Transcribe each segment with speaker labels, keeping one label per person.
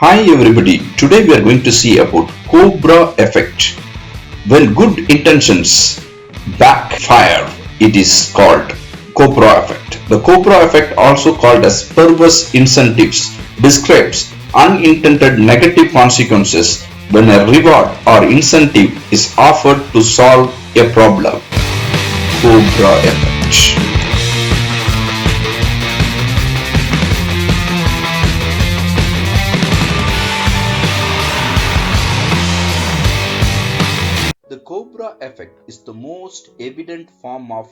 Speaker 1: Hi everybody, today we are going to see about Cobra effect. When good intentions backfire, it is called Cobra effect. The Cobra effect, also called as perverse incentives, describes unintended negative consequences when a reward or incentive is offered to solve a problem. Cobra effect. The Cobra effect is the most evident form of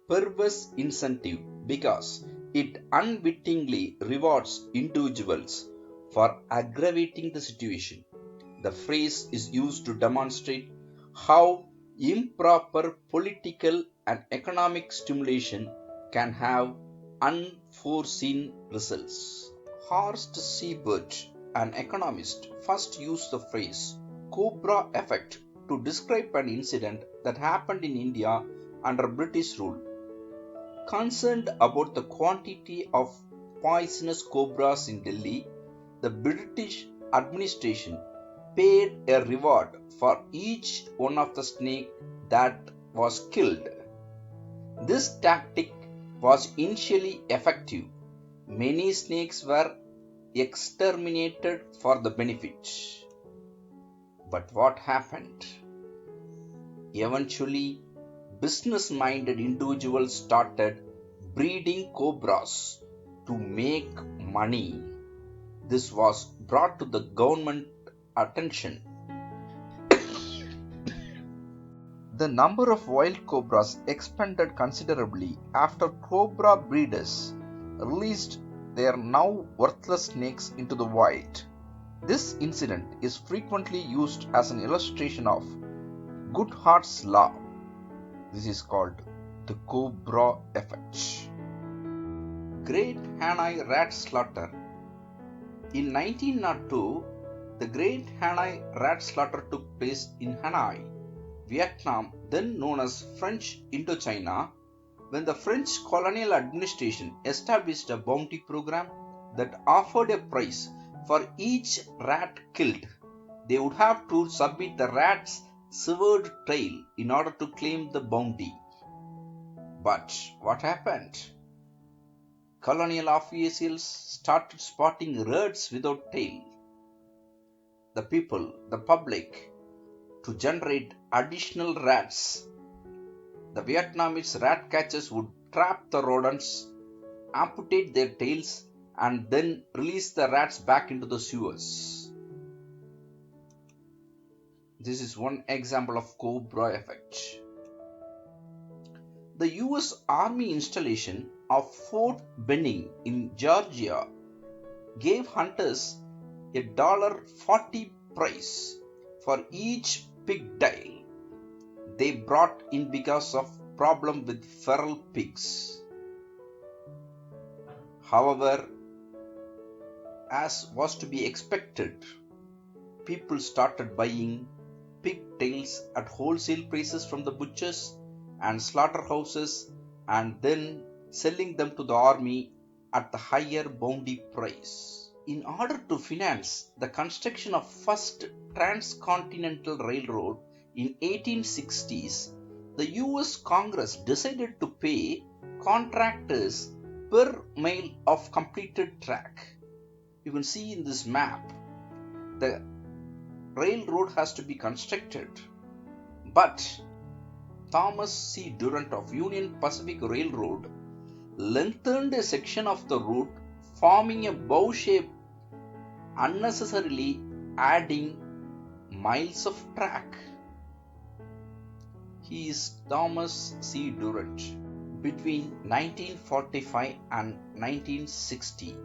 Speaker 1: perverse incentive because it unwittingly rewards individuals for aggravating the situation. The phrase is used to demonstrate how improper political and economic stimulation can have unforeseen results. Horst Siebert, an economist, first used the phrase Cobra effect to describe an incident that happened in India under British rule. Concerned about the quantity of poisonous cobras in Delhi, the British administration paid a reward for each one of the snakes that was killed. This tactic was initially effective. Many snakes were exterminated for the benefit. But what happened? Eventually, business-minded individuals started breeding cobras to make money. This was brought to the government attention. The number of wild cobras expanded considerably after cobra breeders released their now worthless snakes into the wild. This incident is frequently used as an illustration of Goodhart's law. This is called the Cobra effect. Great Hanoi rat slaughter. In 1902, the Great Hanoi rat slaughter took place in Hanoi, Vietnam, then known as French Indochina, when the French colonial administration established a bounty program that offered a prize for each rat killed. They would have to submit the rat's severed tail in order to claim the bounty. But what happened? Colonial officials started spotting rats without tail. The public, to generate additional rats. The Vietnamese rat catchers would trap the rodents, amputate their tails, and then release the rats back into the sewers. This is one example of Cobra effect. The US Army installation of Fort Benning in Georgia gave hunters a $40 prize for each pig tail they brought in because of problem with feral pigs. However, as was to be expected, people started buying pig tails at wholesale prices from the butchers and slaughterhouses and then selling them to the army at the higher bounty price. In order to finance the construction of first transcontinental railroad in 1860s, the US Congress decided to pay contractors per mile of completed track. You can see in this map, the railroad has to be constructed, but Thomas C. Durant of Union Pacific Railroad lengthened a section of the route, forming a bow shape, unnecessarily adding miles of track. He is Thomas C. Durant. Between 1945 and 1960,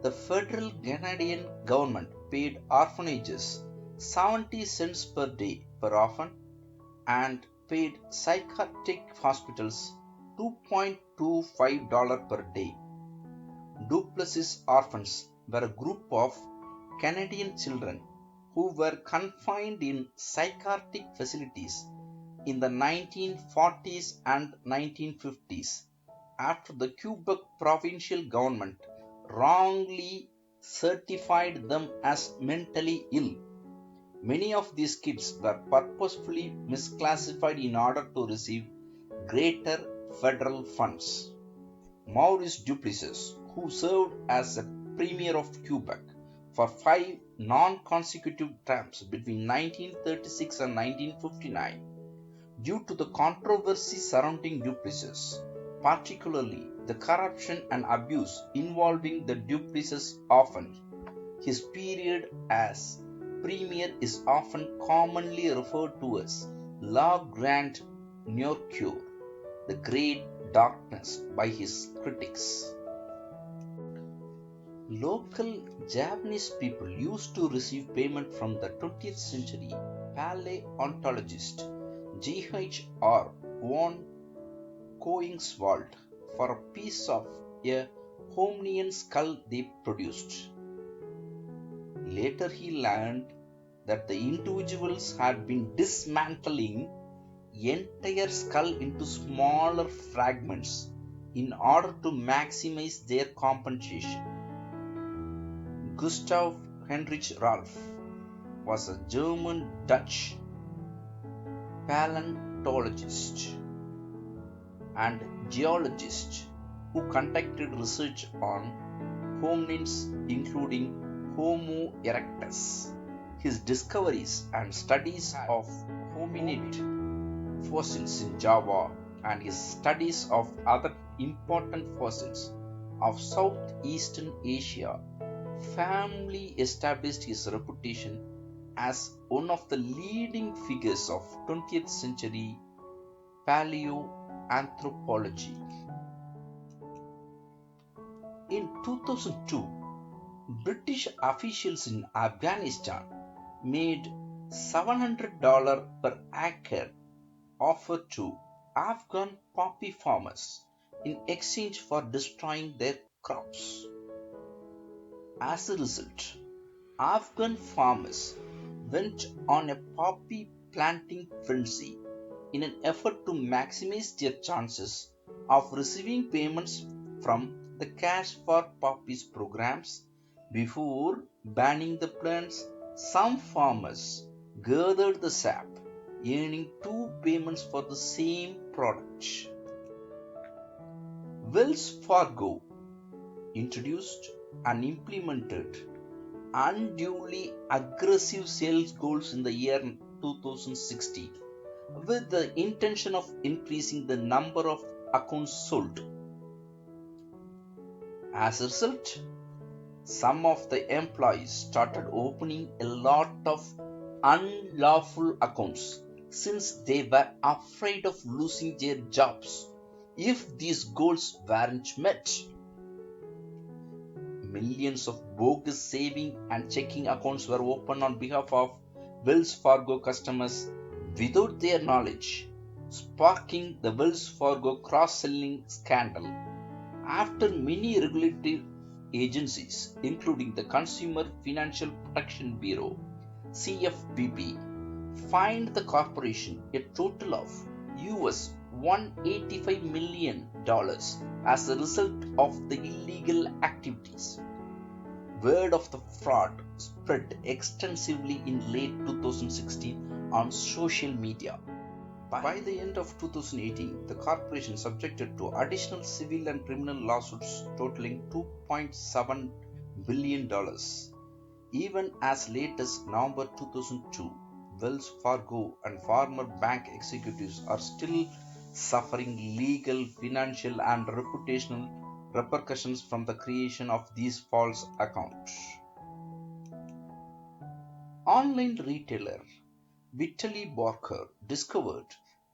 Speaker 1: the federal Canadian government paid orphanages 70 cents per day per orphan and paid psychiatric hospitals $2.25 per day. Duplessis orphans were a group of Canadian children who were confined in psychiatric facilities in the 1940s and 1950s after the Quebec provincial government wrongly certified them as mentally ill. Many of these kids were purposefully misclassified in order to receive greater federal funds. Maurice Duplessis, who served as a premier of Quebec for 5 non-consecutive terms between 1936 and 1959, due to the controversy surrounding Duplessis, particularly the corruption and abuse involving the Duplessis offense. His period as premier is often commonly referred to as La Grande Noirceur, the Great Darkness, by his critics. Local Japanese people used to receive payment from the 20th century paleontologist G.H.R. von Koenigswald for a piece of a hominian skull they produced. Later he learned that the individuals had been dismantling entire skull into smaller fragments in order to maximize their compensation. Gustav Heinrich Rolf was a German-Dutch paleontologist and geologist who conducted research on hominins including Homo erectus. His discoveries and studies of hominid fossils in Java and his studies of other important fossils of Southeastern Asia firmly established his reputation as one of the leading figures of 20th century paleoanthropology. In 2002, British officials in Afghanistan made $700 per acre offer to Afghan poppy farmers in exchange for destroying their crops. As a result, Afghan farmers went on a poppy planting frenzy in an effort to maximize their chances of receiving payments from the Cash for Poppies programs. Before banning the plants, some farmers gathered the sap, earning 2 payments for the same product. Wells Fargo introduced and implemented unduly aggressive sales goals in the year 2016 with the intention of increasing the number of accounts sold. As a result, some of the employees started opening a lot of unlawful accounts since they were afraid of losing their jobs if these goals weren't met. Millions of bogus saving and checking accounts were opened on behalf of Wells Fargo customers without their knowledge, sparking the Wells Fargo cross-selling scandal. After many regulatory agencies, including the Consumer Financial Protection Bureau (CFPB), fined the corporation a total of US $185 million as a result of the illegal activities. Word of the fraud spread extensively in late 2016 on social media. By the end of 2018, the corporation subjected to additional civil and criminal lawsuits totaling $2.7 billion. Even as late as November 2002, Wells Fargo and former bank executives are still suffering legal, financial, and reputational repercussions from the creation of these false accounts. Online retailer Vitaly Barker discovered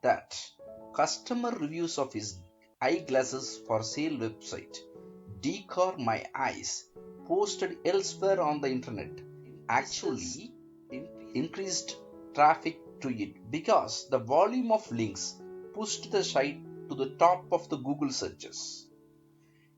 Speaker 1: that customer reviews of his eyeglasses for sale website Decor My Eyes, posted elsewhere on the internet, actually increased traffic to it because the volume of links pushed the site to the top of the Google searches.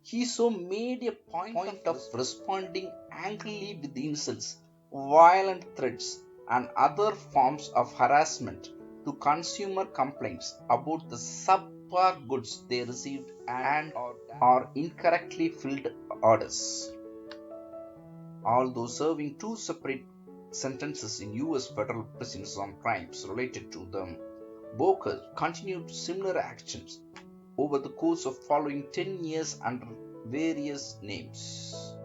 Speaker 1: He so made a point of responding angrily with insults, violent threats, and other forms of harassment to consumer complaints about the subpar goods they received and or incorrectly filled orders. Although serving two separate sentences in US federal prisons on crimes related to them, Boker continued similar actions over the course of following 10 years under various names.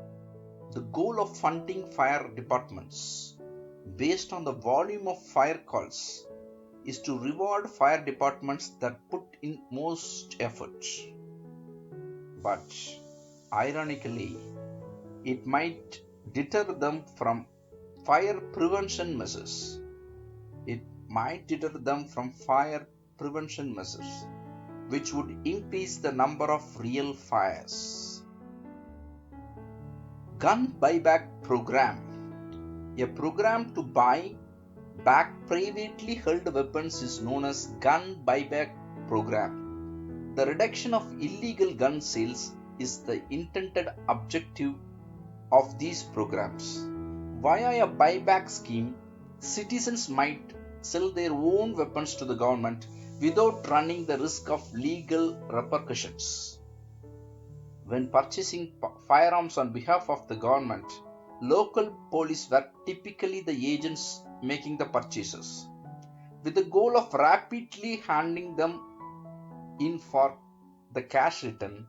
Speaker 1: The goal of funding fire departments based on the volume of fire calls is to reward fire departments that put in most effort. But ironically, it might deter them from fire prevention measures. It might deter them from fire prevention measures, which would increase the number of real fires. Gun buyback program. A program to buy back privately held weapons is known as gun buyback program. The reduction of illegal gun sales is the intended objective of these programs. Via a buyback scheme, citizens might sell their own weapons to the government without running the risk of legal repercussions. When purchasing firearms on behalf of the government, local police were typically the agents making the purchases, with the goal of rapidly handing them in for the cash return.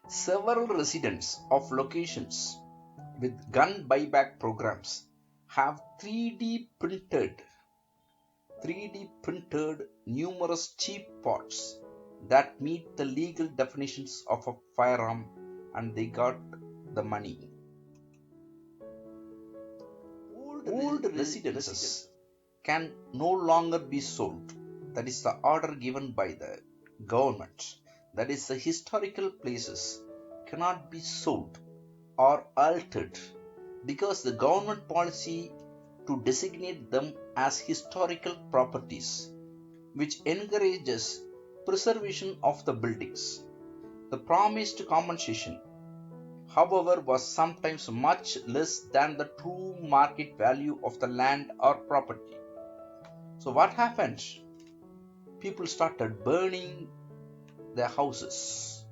Speaker 1: Several residents of locations with gun buyback programs have 3D printed numerous cheap parts that meet the legal definitions of a firearm, and they got the money. Old residences can no longer be sold. That is the order given by the government. That is, the historical places cannot be sold or altered because the government policy to designate them as historical properties, which encourages preservation of the buildings. The promised compensation, however, was sometimes much less than the true market value of the land or property. So what happened? People started burning their houses.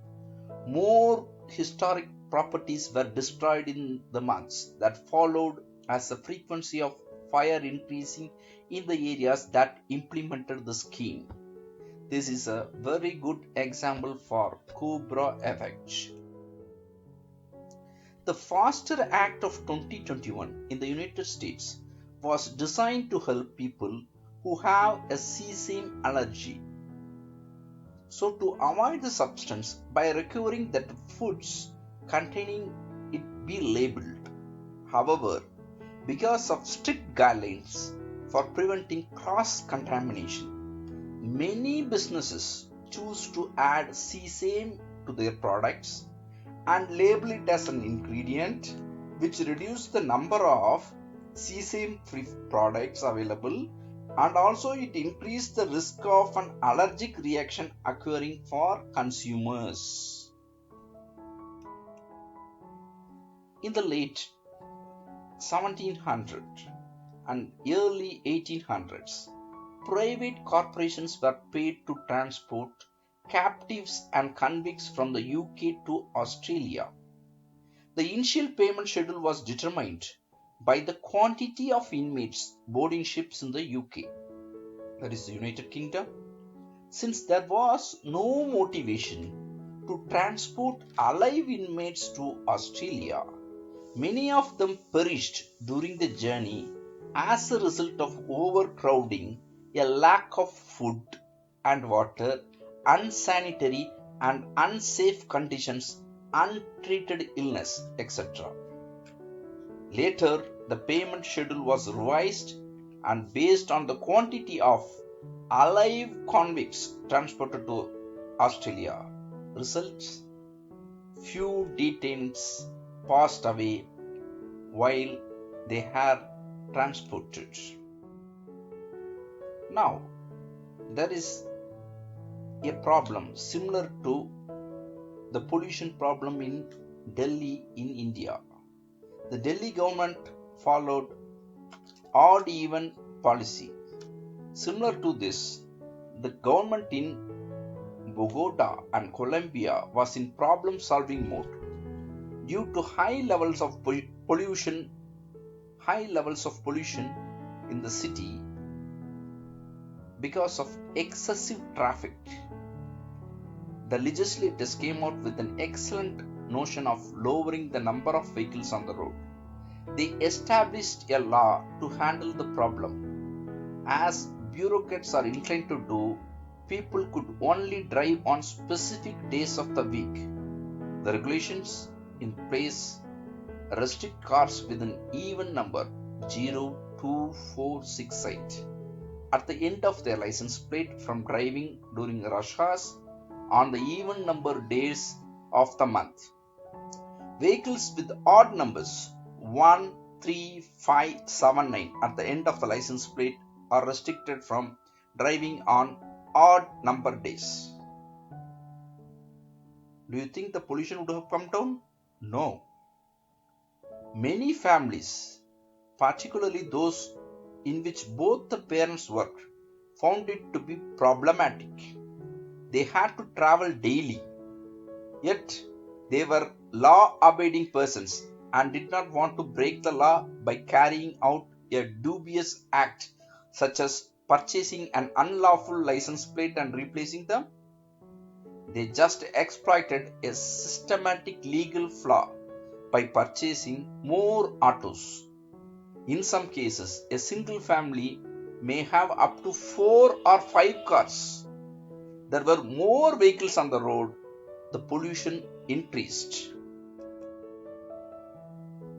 Speaker 1: More historic properties were destroyed in the months that followed as the frequency of fire increasing in the areas that implemented the scheme. This is a very good example for Cobra effect. The Foster Act of 2021 in the United States was designed to help people who have a sesame allergy. So, to avoid the substance by requiring that foods containing it be labeled. However, because of strict guidelines for preventing cross-contamination, many businesses choose to add sesame to their products and label it as an ingredient, which reduces the number of sesame-free products available, and also it increased the risk of an allergic reaction occurring for consumers. In the late 1700s and early 1800s, private corporations were paid to transport captives and convicts from the UK to Australia. The initial payment schedule was determined by the quantity of inmates boarding ships in the UK, that is the United Kingdom. Since there was no motivation to transport alive inmates to Australia, many of them perished during the journey as a result of overcrowding, a lack of food and water, unsanitary and unsafe conditions, untreated illness, etc. Later, the payment schedule was revised and based on the quantity of alive convicts transported to Australia. Results: few detainees passed away while they are transported. Now, there is a problem similar to the pollution problem in Delhi in India. The Delhi government followed odd-even policy. Similar to this, the government in Bogota and Colombia was in problem-solving mode. Due to high levels of pollution high levels of pollution in the city because of excessive traffic. The legislators came out with an excellent notion of lowering the number of vehicles on the road. They established a law to handle the problem. As bureaucrats are inclined to do, people could only drive on specific days of the week. The regulations in place restrict cars with an even number 0, 2, 4, 6, 8 at the end of their license plate from driving during rush hours on the even number days of the month. Vehicles with odd numbers 1, 3, 5, 7, 9 at the end of the license plate are restricted from driving on odd number days. Do you think the pollution would have come down? No. Many families, particularly those in which both the parents worked, found it to be problematic. They had to travel daily, yet they were law-abiding persons and did not want to break the law by carrying out a dubious act such as purchasing an unlawful license plate and replacing them. They just exploited a systematic legal flaw by purchasing more autos. In some cases, a single family may have up to 4 or 5 cars. There were more vehicles on the road, the pollution increased.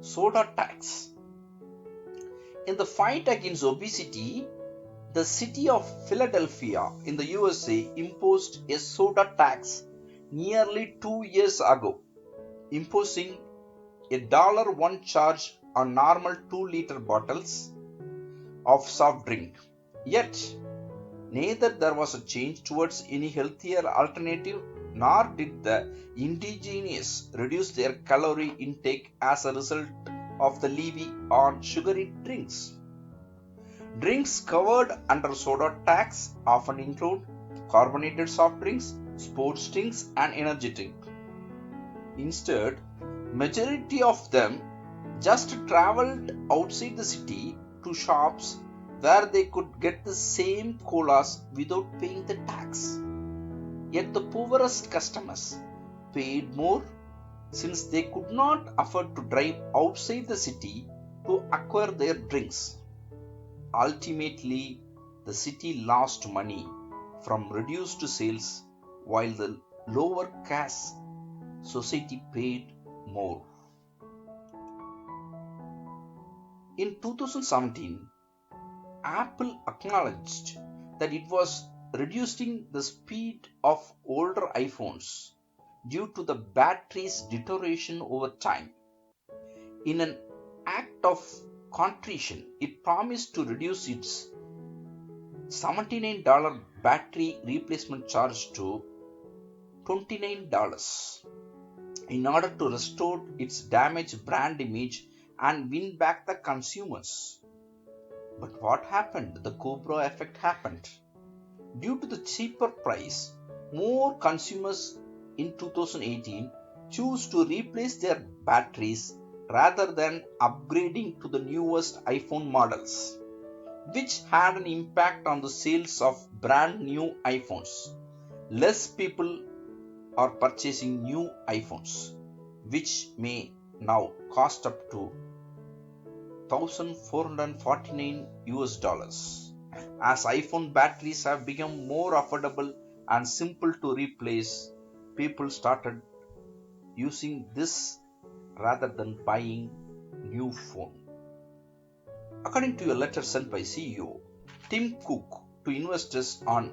Speaker 1: Soda tax. In the fight against obesity, the city of Philadelphia in the USA imposed a soda tax nearly 2 years ago, imposing a $1 charge on normal 2-liter bottles of soft drink. Yet, neither there was a change towards any healthier alternative, nor did the indigenous reduce their calorie intake as a result of the levy on sugary drinks. Drinks covered under soda tax often include carbonated soft drinks, sports drinks, and energy drink. Instead, majority of them just traveled outside the city to shops where they could get the same colas without paying the tax. Yet the poorest customers paid more since they could not afford to drive outside the city to acquire their drinks. Ultimately, the city lost money from reduced sales while the lower caste society paid more. In 2017, Apple acknowledged that it was reducing the speed of older iPhones due to the battery's deterioration over time. In an act of contrition, it promised to reduce its $79 battery replacement charge to $29 in order to restore its damaged brand image and win back the consumers. But what happened? The Cobra effect happened. Due to the cheaper price, more consumers in 2018 choose to replace their batteries rather than upgrading to the newest iPhone models, which had an impact on the sales of brand new iPhones. Less people are purchasing new iPhones, which may now cost up to $1,449. As iPhone batteries have become more affordable and simple to replace, people started using this rather than buying new phone. According to a letter sent by CEO Tim Cook to investors on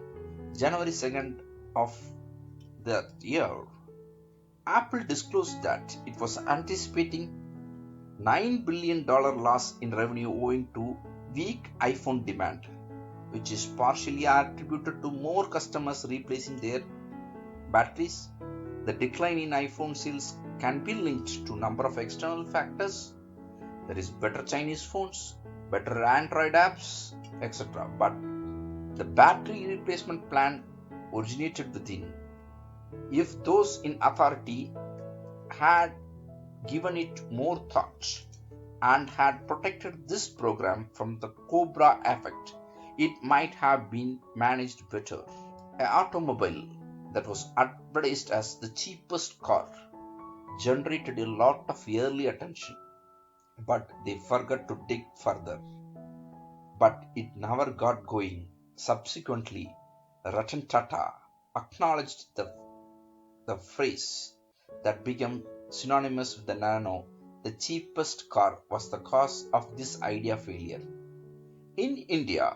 Speaker 1: January 2nd of that year, Apple disclosed that it was anticipating $9 billion loss in revenue owing to weak iPhone demand, which is partially attributed to more customers replacing their batteries. The decline in iPhone sales can be linked to a number of external factors. There is better Chinese phones, better Android apps, etc. But the battery replacement plan originated within. If those in authority had given it more thought, and had protected this program from the Cobra effect, it might have been managed better. An automobile that was advertised as the cheapest car generated a lot of early attention, but they forgot to dig further. But it never got going. Subsequently, Ratan Tata acknowledged the phrase that became synonymous with the nano. The cheapest car was the cause of this idea failure. In India,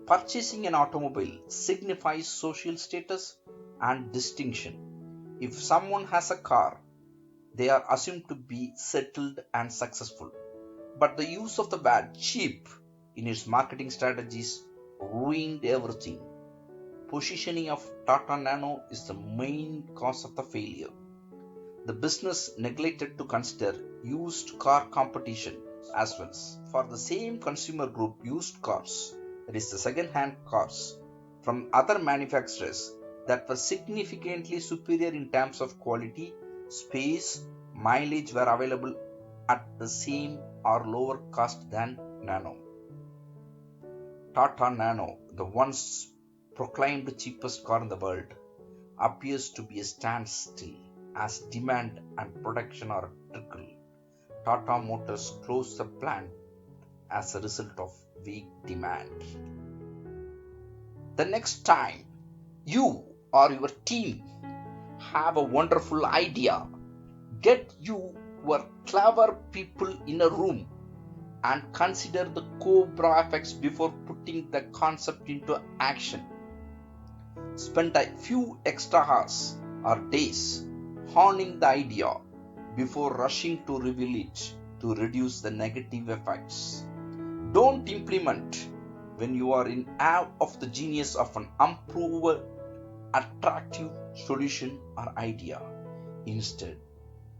Speaker 1: purchasing an automobile signifies social status and distinction. If someone has a car, they are assumed to be settled and successful. But the use of the word cheap in its marketing strategies ruined everything. Positioning of Tata Nano is the main cause of the failure. The business neglected to consider used car competition as well. For the same consumer group, used cars, that is the second-hand cars from other manufacturers that were significantly superior in terms of quality, space, mileage were available at the same or lower cost than Nano. Tata Nano, the once proclaimed cheapest car in the world, appears to be a standstill as demand and production are trickle. Tata Motors closed the plant as a result of weak demand. The next time you or your team have a wonderful idea, get your clever people in a room and consider the Cobra effects before putting the concept into action. Spend a few extra hours or days honing the idea before rushing to reveal it to reduce the negative effects. Don't implement when you are in awe of the genius of an unproven, attractive solution or idea. Instead,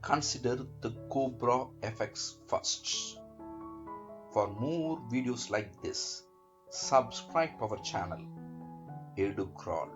Speaker 1: consider the Cobra effects first. For more videos like this, subscribe to our channel, EduCrawl.